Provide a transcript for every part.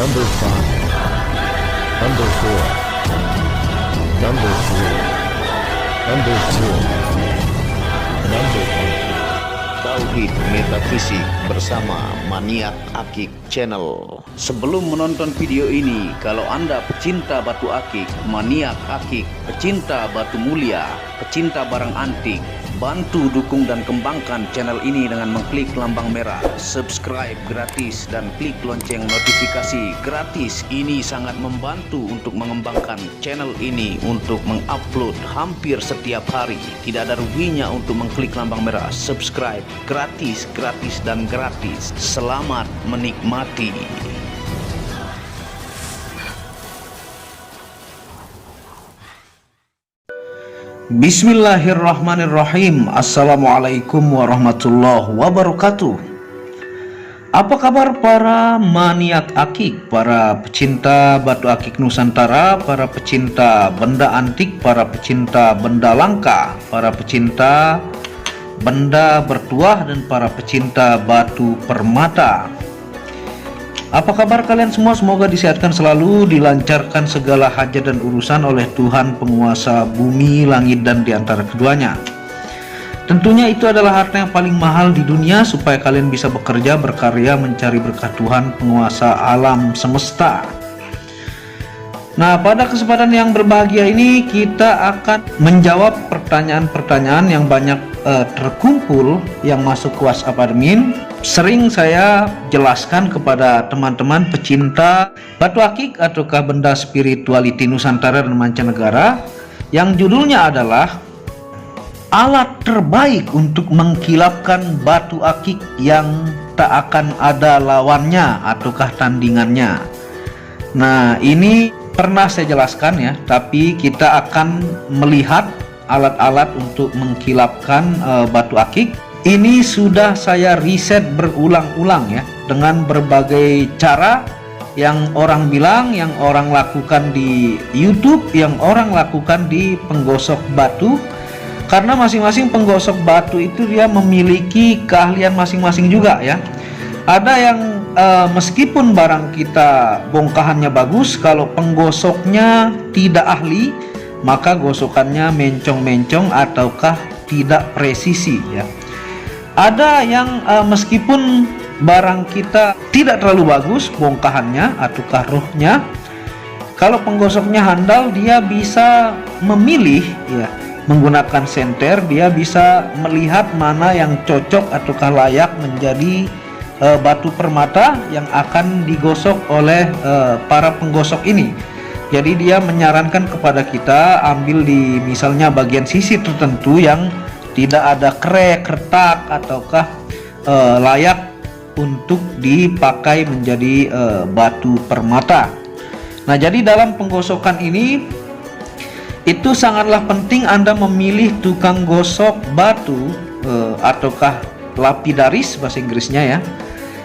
Number 5, Number 4, Number 3, Number 2, Number 1. Tauhid Metafisik bersama Maniak Akik Channel. Sebelum menonton video ini, kalau Anda pecinta batu akik, maniak akik, pecinta batu mulia, pecinta barang antik, bantu dukung dan kembangkan channel ini dengan mengklik lambang merah, subscribe gratis dan klik lonceng notifikasi gratis. Ini sangat membantu untuk mengembangkan channel ini untuk mengupload hampir setiap hari. Tidak ada ruginya untuk mengklik lambang merah, subscribe gratis, gratis dan gratis. Selamat menikmati. Bismillahirrahmanirrahim. Assalamualaikum warahmatullahi wabarakatuh. Apa kabar para maniak akik, para pecinta batu akik Nusantara, para pecinta benda antik, para pecinta benda langka, para pecinta benda bertuah, dan para pecinta batu permata? Apa kabar kalian semua? Semoga disehatkan selalu, dilancarkan segala hajat dan urusan oleh Tuhan penguasa bumi, langit, dan diantara keduanya. Tentunya itu adalah harta yang paling mahal di dunia, supaya kalian bisa bekerja, berkarya, mencari berkah Tuhan penguasa alam semesta. Nah, pada kesempatan yang berbahagia ini kita akan menjawab pertanyaan-pertanyaan yang banyak terkumpul yang masuk ke WhatsApp admin. Sering saya jelaskan kepada teman-teman pecinta batu akik ataukah benda spirituality Nusantara dan mancanegara, yang judulnya adalah alat terbaik untuk mengkilapkan batu akik yang tak akan ada lawannya ataukah tandingannya. Nah, ini pernah saya jelaskan ya, tapi kita akan melihat alat-alat untuk mengkilapkan batu akik. Ini sudah saya riset berulang-ulang ya, dengan berbagai cara yang orang bilang, yang orang lakukan di YouTube, yang orang lakukan di penggosok batu. Karena masing-masing penggosok batu itu dia memiliki keahlian masing-masing juga ya. Ada yang meskipun barang kita bongkahannya bagus, kalau penggosoknya tidak ahli, maka gosokannya mencong-mencong ataukah tidak presisi ya. Ada yang meskipun barang kita tidak terlalu bagus bongkahannya ataukah rohnya, kalau penggosoknya handal, dia bisa memilih ya, menggunakan senter, dia bisa melihat mana yang cocok ataukah layak menjadi batu permata yang akan digosok oleh para penggosok ini. Jadi dia menyarankan kepada kita ambil di misalnya bagian sisi tertentu yang tidak ada krek, retak ataukah layak untuk dipakai menjadi batu permata. Nah, jadi dalam penggosokan ini itu sangatlah penting Anda memilih tukang gosok batu ataukah lapidaris bahasa Inggrisnya ya,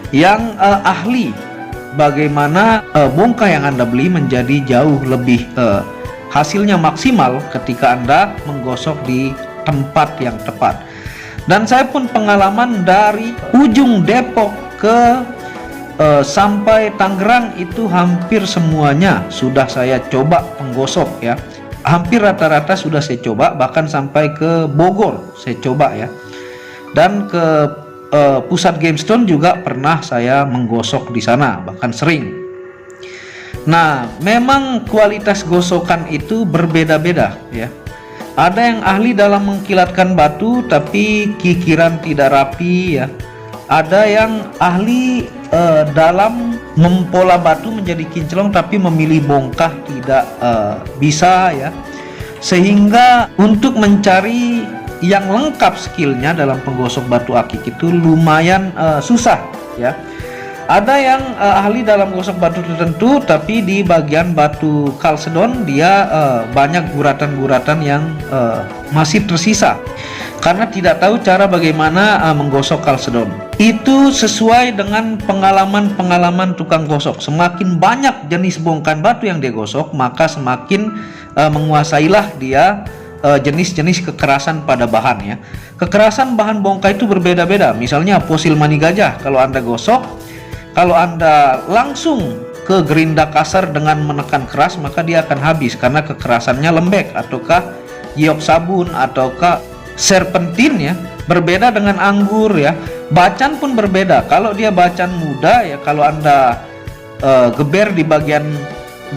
yang ahli bagaimana bongkah yang Anda beli menjadi jauh lebih hasilnya maksimal ketika Anda menggosok di tempat yang tepat. Dan saya pun pengalaman dari ujung Depok ke sampai Tangerang itu hampir semuanya sudah saya coba penggosok ya. Hampir rata-rata sudah saya coba, bahkan sampai ke Bogor saya coba ya. Dan ke pusat GameStone juga pernah saya menggosok di sana, bahkan sering. Nah, memang kualitas gosokan itu berbeda-beda ya. Ada yang ahli dalam mengkilatkan batu tapi kikiran tidak rapi ya. Ada yang ahli dalam mempola batu menjadi kinclong tapi memilih bongkah tidak bisa ya. Sehingga untuk mencari yang lengkap skillnya dalam penggosok batu akik itu lumayan susah ya. Ada yang ahli dalam gosok batu tertentu, tapi di bagian batu kalsedon dia banyak guratan-guratan yang masih tersisa karena tidak tahu cara bagaimana menggosok kalsedon. Itu sesuai dengan pengalaman-pengalaman tukang gosok. Semakin banyak jenis bongkahan batu yang dia gosok, maka semakin menguasailah dia jenis-jenis kekerasan pada bahan ya. Kekerasan bahan bongkah itu berbeda-beda. Misalnya fosil mani gajah, kalau Anda gosok, kalau Anda langsung ke gerinda kasar dengan menekan keras, maka dia akan habis karena kekerasannya lembek, ataukah giok sabun, ataukah serpentin ya. Berbeda dengan anggur ya. Bacan pun berbeda. Kalau dia bacan muda ya, kalau Anda geber di bagian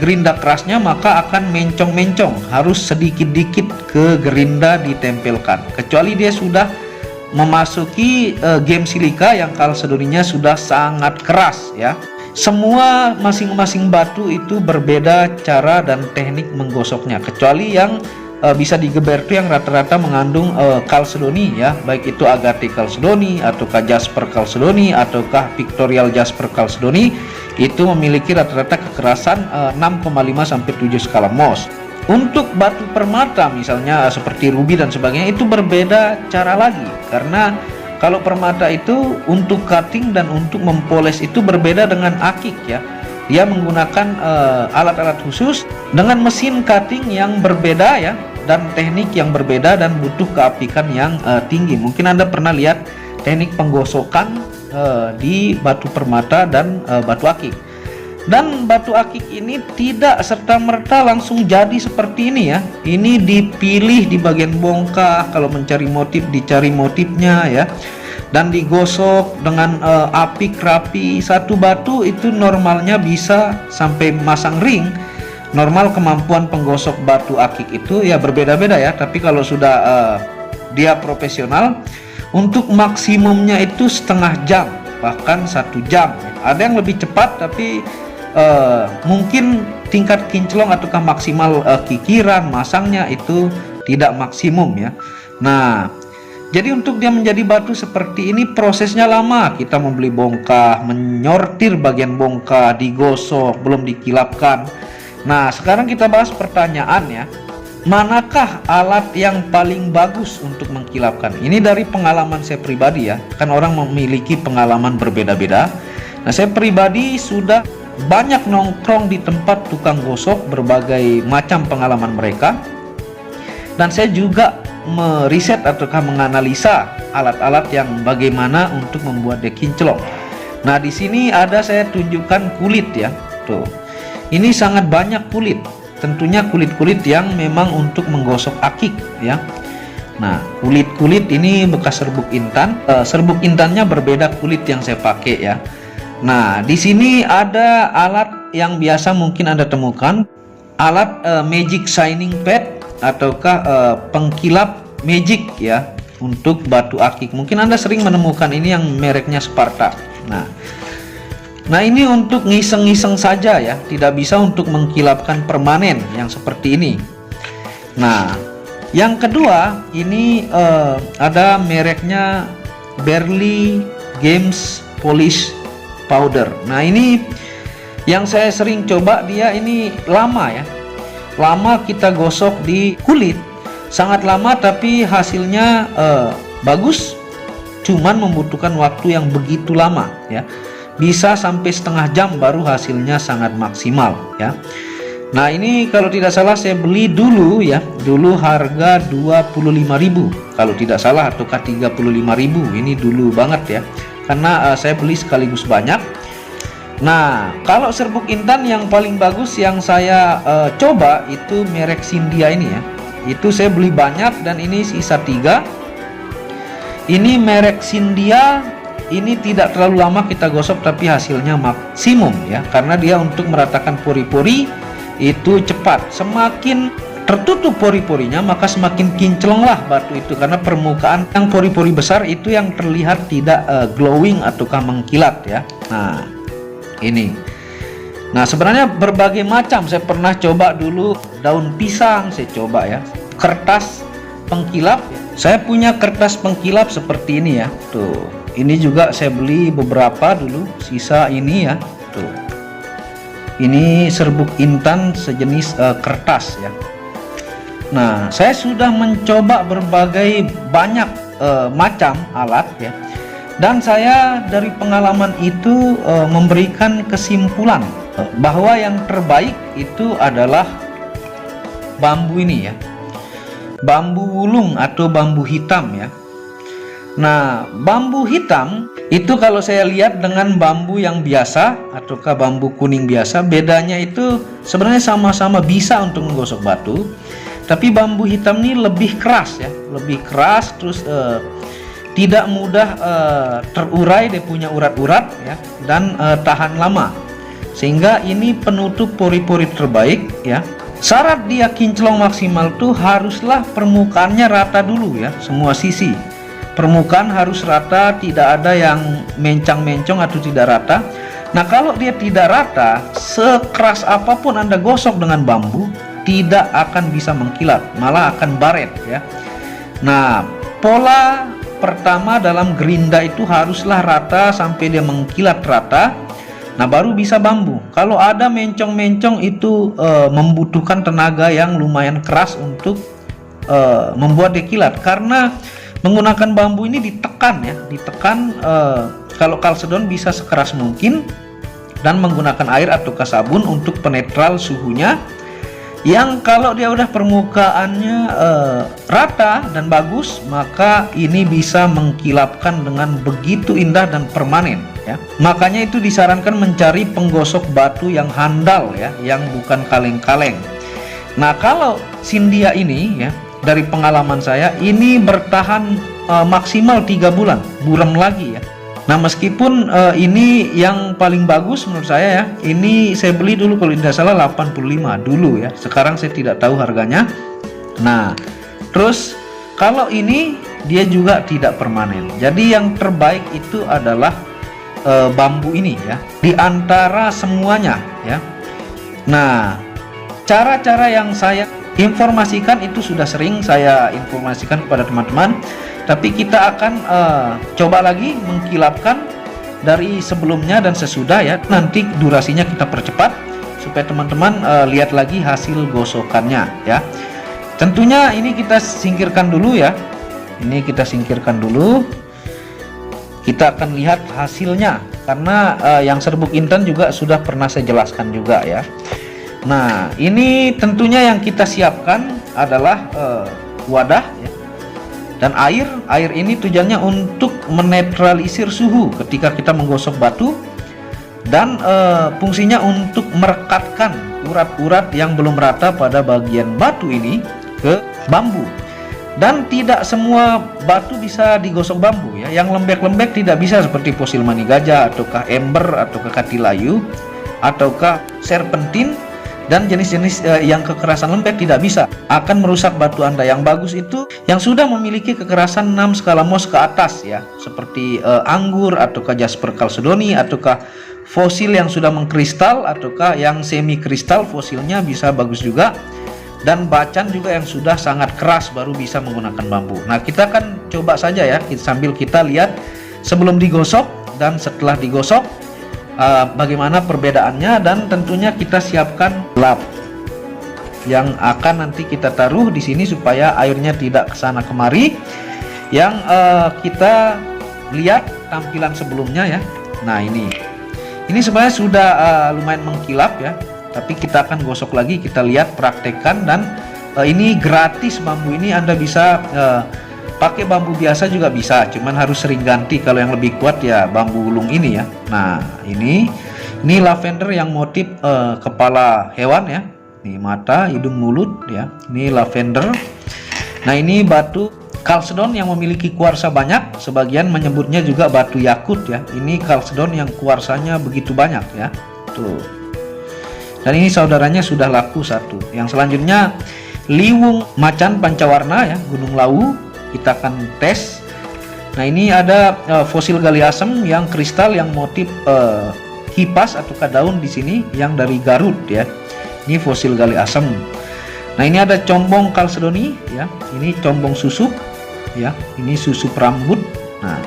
gerinda kerasnya, maka akan mencong-mencong, harus sedikit-dikit ke gerinda ditempelkan. Kecuali dia sudah memasuki game silika yang kalsedoninya sudah sangat keras ya. Semua masing-masing batu itu berbeda cara dan teknik menggosoknya, kecuali yang bisa digeber itu yang rata-rata mengandung kalsedoni ya, baik itu Agate kalsedoni ataukah Jasper kalsedoni ataukah Pictorial Jasper kalsedoni, itu memiliki rata-rata kekerasan 6,5 sampai 7 skala Mohs. Untuk batu permata misalnya seperti ruby dan sebagainya, itu berbeda cara lagi, karena kalau permata itu untuk cutting dan untuk mempoles itu berbeda dengan akik ya. Dia menggunakan alat-alat khusus dengan mesin cutting yang berbeda ya, dan teknik yang berbeda, dan butuh keapikan yang tinggi. Mungkin Anda pernah lihat teknik penggosokan di batu permata dan batu akik. Dan batu akik ini tidak serta-merta langsung jadi seperti ini ya. Ini dipilih di bagian bongkah, kalau mencari motif dicari motifnya ya, dan digosok dengan apik rapi. Satu batu itu normalnya bisa sampai masang ring. Normal kemampuan penggosok batu akik itu ya berbeda-beda ya, tapi kalau sudah dia profesional, untuk maksimumnya itu setengah jam, bahkan 1 jam. Ada yang lebih cepat, tapi mungkin tingkat kinclong ataukah maksimal kikiran masangnya itu tidak maksimum ya. Nah, jadi untuk dia menjadi batu seperti ini prosesnya lama. Kita membeli bongkah, menyortir bagian bongkah, digosok, belum dikilapkan. Nah, sekarang kita bahas pertanyaan ya, manakah alat yang paling bagus untuk mengkilapkan? Ini dari pengalaman saya pribadi ya, kan orang memiliki pengalaman berbeda-beda. Nah, saya pribadi sudah banyak nongkrong di tempat tukang gosok, berbagai macam pengalaman mereka, dan saya juga meriset ataukah menganalisa alat-alat yang bagaimana untuk membuat dia kinclong. Nah, di sini ada saya tunjukkan kulit ya, tuh. Ini sangat banyak kulit, tentunya kulit-kulit yang memang untuk menggosok akik ya. Nah, kulit-kulit ini bekas serbuk intan. Serbuk intannya berbeda kulit yang saya pakai ya. Nah, di sini ada alat yang biasa mungkin Anda temukan, alat magic shining pad ataukah pengkilap magic ya untuk batu akik. Mungkin Anda sering menemukan ini yang mereknya Sparta. Nah, ini untuk ngiseng-ngiseng saja ya, tidak bisa untuk mengkilapkan permanen yang seperti ini. Nah, yang kedua ini ada mereknya Berly Games Polish Powder. Nah, ini yang saya sering coba, dia ini lama ya, lama kita gosok di kulit, sangat lama, tapi hasilnya bagus, cuman membutuhkan waktu yang begitu lama ya, bisa sampai setengah jam baru hasilnya sangat maksimal ya. Nah, ini kalau tidak salah saya beli dulu ya, dulu harga 25.000 kalau tidak salah, ataukah 35.000, ini dulu banget ya, karena saya beli sekaligus banyak. Nah, kalau serbuk intan yang paling bagus yang saya coba itu merek Sindia ini ya, itu saya beli banyak dan ini sisa 3. Ini merek Sindia, ini tidak terlalu lama kita gosok tapi hasilnya maksimum ya, karena dia untuk meratakan pori-pori itu cepat. Semakin tertutup pori-porinya maka semakin kinclonglah batu itu, karena permukaan yang pori-pori besar itu yang terlihat tidak glowing ataukah mengkilat ya. Nah, ini. Nah, sebenarnya berbagai macam saya pernah coba dulu, daun pisang saya coba ya, kertas pengkilap. Saya punya kertas pengkilap seperti ini ya. Tuh. Ini juga saya beli beberapa dulu, sisa ini ya. Tuh. Ini serbuk intan sejenis kertas ya. Nah, saya sudah mencoba berbagai banyak macam alat ya. Dan saya dari pengalaman itu memberikan kesimpulan bahwa yang terbaik itu adalah bambu ini ya, bambu wulung atau bambu hitam ya. Nah, bambu hitam itu kalau saya lihat dengan bambu yang biasa ataukah bambu kuning biasa, bedanya itu sebenarnya sama-sama bisa untuk menggosok batu, tapi bambu hitam ini lebih keras ya, lebih keras, terus tidak mudah terurai, dia punya urat-urat ya, dan tahan lama, sehingga ini penutup pori-pori terbaik ya. Syarat dia kinclong maksimal tuh haruslah permukaannya rata dulu ya, semua sisi. Permukaan harus rata, tidak ada yang mencang-mencong atau tidak rata. Nah, kalau dia tidak rata, sekeras apapun Anda gosok dengan bambu, tidak akan bisa mengkilat, malah akan baret ya. Nah, pola pertama dalam gerinda itu haruslah rata sampai dia mengkilat rata. Nah, baru bisa bambu. Kalau ada mencong-mencong itu membutuhkan tenaga yang lumayan keras untuk membuat dia kilat, karena menggunakan bambu ini ditekan ya, ditekan. Kalau kalsedon bisa sekeras mungkin, dan menggunakan air atau sabun untuk penetral suhunya. Yang kalau dia udah permukaannya rata dan bagus, maka ini bisa mengkilapkan dengan begitu indah dan permanen ya. Makanya itu disarankan mencari penggosok batu yang handal ya, yang bukan kaleng-kaleng. Nah, kalau Sindia ini ya, dari pengalaman saya ini bertahan maksimal 3 bulan, buram lagi ya. Nah, meskipun ini yang paling bagus menurut saya ya, ini saya beli dulu kalau tidak salah 85 dulu ya, sekarang saya tidak tahu harganya. Nah, terus kalau ini dia juga tidak permanen, jadi yang terbaik itu adalah bambu ini ya, di antara semuanya ya. Nah, cara-cara yang saya informasikan itu sudah sering saya informasikan kepada teman-teman, tapi kita akan coba lagi mengkilapkan dari sebelumnya dan sesudah ya. Nanti durasinya kita percepat supaya teman-teman lihat lagi hasil gosokannya ya. Tentunya ini kita singkirkan dulu ya, ini kita singkirkan dulu, kita akan lihat hasilnya, karena yang serbuk intan juga sudah pernah saya jelaskan juga ya. Nah, ini tentunya yang kita siapkan adalah wadah ya, dan air. Air ini tujuannya untuk menetralisir suhu ketika kita menggosok batu, dan fungsinya untuk merekatkan urat-urat yang belum rata pada bagian batu ini ke bambu. Dan tidak semua batu bisa digosok bambu ya. Yang lembek-lembek tidak bisa, seperti fosil mani gajah ataukah ember ataukah katilayu ataukah serpentin. Dan jenis-jenis yang kekerasan lembek tidak bisa, akan merusak batu Anda. Yang bagus itu yang sudah memiliki kekerasan 6 skala Mohs ke atas ya, seperti anggur ataukah jasper kalsedoni ataukah fosil yang sudah mengkristal ataukah yang semi kristal, fosilnya bisa bagus juga. Dan bacan juga yang sudah sangat keras baru bisa menggunakan bambu. Nah, kita akan coba saja ya, sambil kita lihat sebelum digosok dan setelah digosok bagaimana perbedaannya. Dan tentunya kita siapkan lap yang akan nanti kita taruh di sini supaya airnya tidak kesana kemari. Yang kita lihat tampilan sebelumnya ya. Nah, ini sebenarnya sudah lumayan mengkilap ya, tapi kita akan gosok lagi, kita lihat, praktekkan. Dan ini gratis bambu ini, Anda bisa pakai bambu biasa juga bisa, cuman harus sering ganti. Kalau yang lebih kuat ya bambu ulung ini ya. Nah, ini lavender yang motif kepala hewan ya, ini mata, hidung, mulut ya, ini lavender. Nah, ini batu kalsedon yang memiliki kuarsa banyak, sebagian menyebutnya juga batu yakut ya. Ini kalsedon yang kuarsanya begitu banyak ya, tuh. Dan ini saudaranya sudah laku satu. Yang selanjutnya liwung macan pancawarna ya, Gunung Lawu. Kita akan tes. Nah, ini ada fosil gali asem yang kristal yang motif kipas atau daun di sini yang dari Garut ya. Ini fosil gali asem. Nah, ini ada combong kalsedoni ya. Ini combong susuk ya. Ini susup rambut. Nah,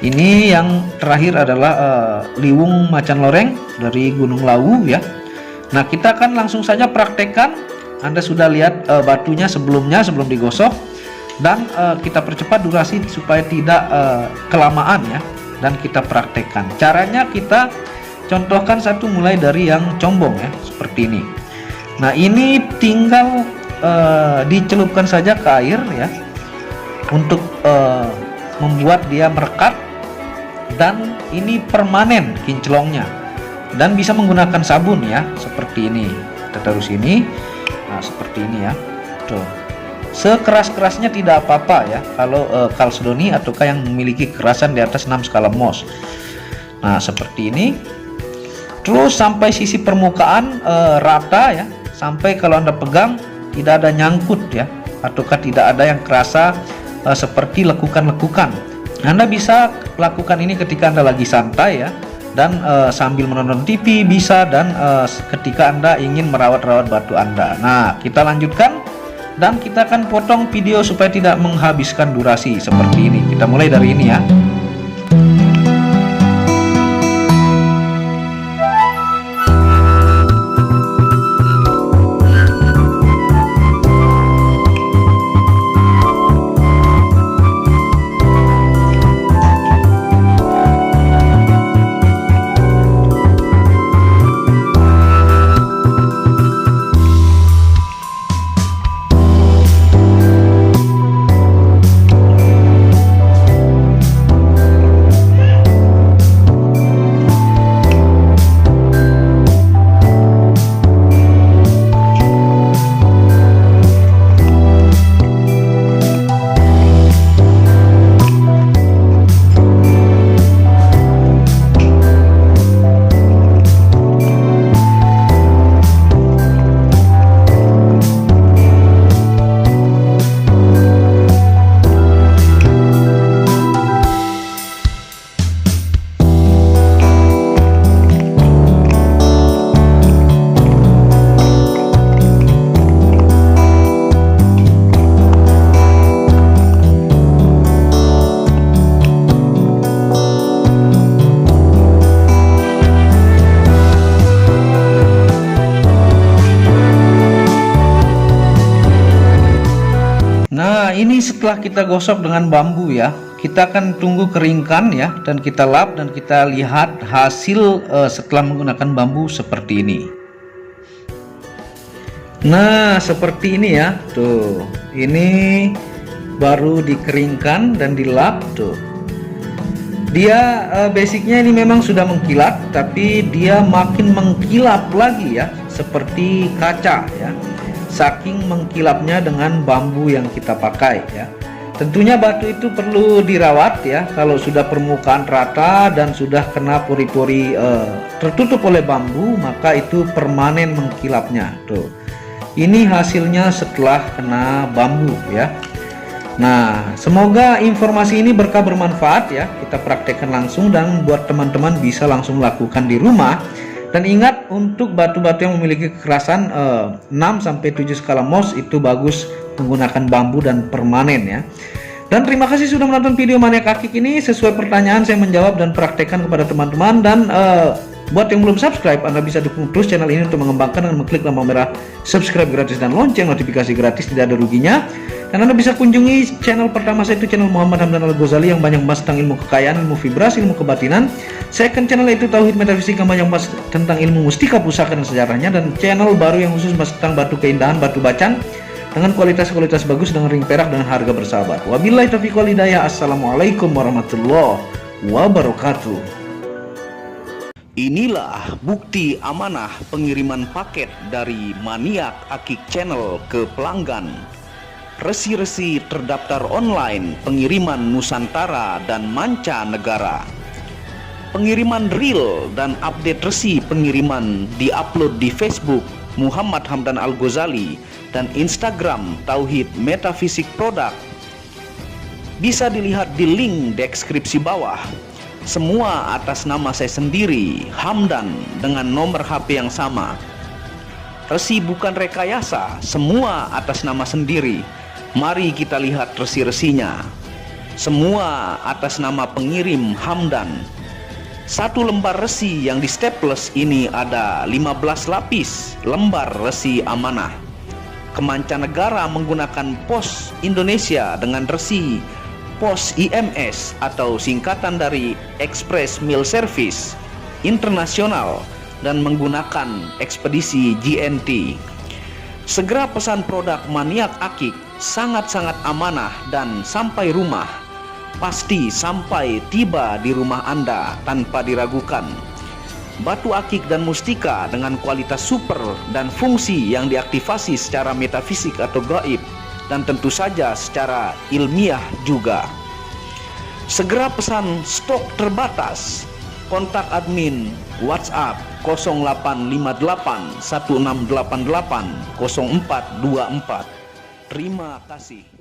ini yang terakhir adalah liwung macan loreng dari Gunung Lawu ya. Nah, kita akan langsung saja praktekkan. Anda sudah lihat batunya sebelumnya sebelum digosok. Dan kita percepat durasi supaya tidak kelamaan ya, dan kita praktekkan. Caranya kita contohkan satu mulai dari yang combong ya, seperti ini. Nah, ini tinggal dicelupkan saja ke air ya, untuk membuat dia merekat, dan ini permanen kinclongnya, dan bisa menggunakan sabun ya, seperti ini. Kita taruh sini, nah seperti ini ya, tuh. Sekeras-kerasnya tidak apa-apa ya kalau kalsedoni ataukah yang memiliki kekerasan di atas 6 skala Mohs. Nah seperti ini, terus sampai sisi permukaan rata ya, sampai kalau Anda pegang tidak ada nyangkut ya, ataukah tidak ada yang kerasa seperti lekukan-lekukan. Anda bisa lakukan ini ketika Anda lagi santai ya, dan sambil menonton TV bisa, dan ketika Anda ingin merawat-rawat batu Anda. Nah kita lanjutkan, dan kita akan potong video supaya tidak menghabiskan durasi seperti ini. Kita mulai dari ini ya. Nah ini setelah kita gosok dengan bambu ya, kita akan tunggu keringkan ya, dan kita lap dan kita lihat hasil setelah menggunakan bambu seperti ini. Nah seperti ini ya, tuh ini baru dikeringkan dan dilap tuh. Dia basicnya ini memang sudah mengkilat, tapi dia makin mengkilap lagi ya, seperti kaca ya, saking mengkilapnya dengan bambu yang kita pakai ya. Tentunya batu itu perlu dirawat ya. Kalau sudah permukaan rata dan sudah kena pori-pori tertutup oleh bambu, maka itu permanen mengkilapnya tuh. Ini hasilnya setelah kena bambu ya. Nah semoga informasi ini berkah bermanfaat ya, kita praktekkan langsung dan buat teman-teman bisa langsung lakukan di rumah. Dan ingat, untuk batu-batu yang memiliki kekerasan 6-7 skala Mohs itu bagus menggunakan bambu dan permanen ya. Dan terima kasih sudah menonton video Maniak Akik ini. Sesuai pertanyaan saya menjawab dan praktekkan kepada teman-teman. Dan buat yang belum subscribe, Anda bisa dukung terus channel ini untuk mengembangkan dengan mengklik tombol merah subscribe gratis dan lonceng notifikasi gratis, tidak ada ruginya. Dan Anda bisa kunjungi channel pertama saya, itu channel Muhammad Hamdan Al-Ghazali yang banyak membahas tentang ilmu kekayaan, ilmu vibrasi, ilmu kebatinan. Second channel itu Tauhid Metafisika, banyak membahas tentang ilmu mustika, pusaka dan sejarahnya. Dan channel baru yang khusus membahas tentang batu keindahan, batu bacan dengan kualitas bagus, dengan ring perak dengan harga bersahabat. Wabillahi taufiq wal hidayah. Assalamualaikum warahmatullahi wabarakatuh. Inilah bukti amanah pengiriman paket dari Maniak Akik Channel ke pelanggan. Resi-resi terdaftar online pengiriman Nusantara dan mancanegara. Pengiriman real dan update resi pengiriman diupload di Facebook Muhammad Hamdan Al-Ghazali dan Instagram Tauhid Metafisik Produk. Bisa dilihat di link deskripsi bawah. Semua atas nama saya sendiri, Hamdan, dengan nomor HP yang sama. Resi bukan rekayasa, semua atas nama sendiri. Mari kita lihat resi-resinya. Semua atas nama pengirim Hamdan. Satu lembar resi yang di staples ini ada 15 lapis lembar resi amanah. Kemancanegara menggunakan pos Indonesia dengan resi pos IMS atau singkatan dari Express Mail Service Internasional dan menggunakan ekspedisi GNT. Segera pesan produk Maniak Akik, sangat-sangat amanah dan sampai rumah. pasti sampai tiba di rumah Anda tanpa diragukan. Batu akik dan mustika dengan kualitas super dan fungsi yang diaktifasi secara metafisik atau gaib, dan tentu saja secara ilmiah juga. Segera pesan, stok terbatas. Kontak admin WhatsApp 0858 1688 0424. Terima kasih.